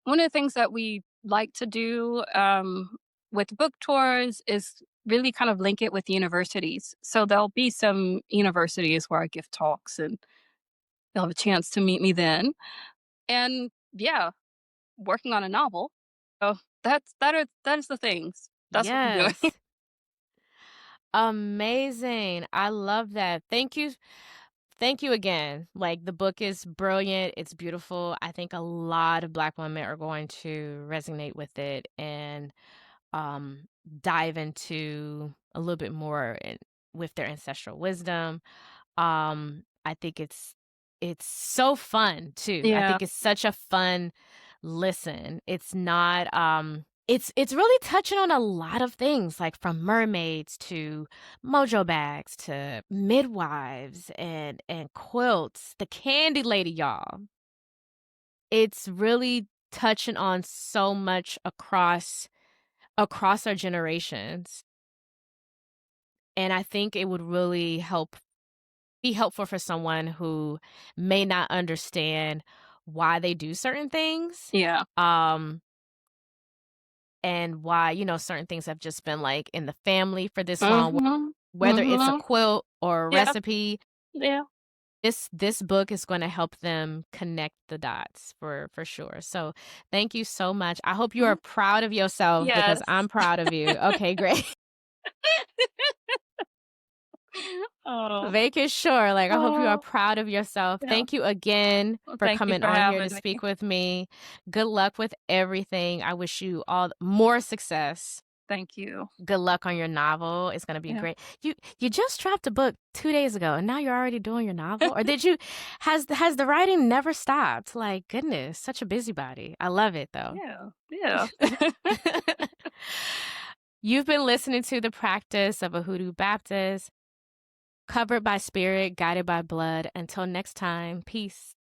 One of the things that we like to do with book tours is really kind of link it with universities. So there'll be some universities where I give talks and they'll have a chance to meet me then. And yeah, working on a novel. So that is the things. That's what I'm doing. Yes. Amazing. I love that. Thank you thank you again. Like, the book is brilliant. It's beautiful. I think a lot of Black women are going to resonate with it and um, dive into a little bit more with their ancestral wisdom. I think it's so fun too. I Yeah. think it's such a fun listen. It's not it's really touching on a lot of things, like from mermaids to mojo bags to midwives and quilts, the candy lady, y'all. It's really touching on so much across our generations. And I think it would really be helpful for someone who may not understand why they do certain things, Yeah. um, and why, certain things have just been, like, in the family for this long, Mhm. whether it's a Mhm. quilt or a Yeah. recipe. Yeah. This book is gonna help them connect the dots for sure. So, thank you so much. I hope you are Mhm. proud of yourself because Yes. I'm proud of you. Okay, great. Oh. Making sure, like, I hope you are Oh. proud of yourself. Yeah. Thank you again Well, for thank you coming for on here to having me. speak with me. Good luck with everything. I wish you all more success. Thank you. Good luck on your novel. It's gonna be Yeah. great. You just dropped a book 2 days ago, and now you're already doing your novel? Or did you has the writing never stopped? Like, goodness, such a busybody. I love it, though. Yeah. Yeah. You've been listening to The Practice of a Hoodoo Baptist. Covered by spirit, guided by blood. Until next time, peace.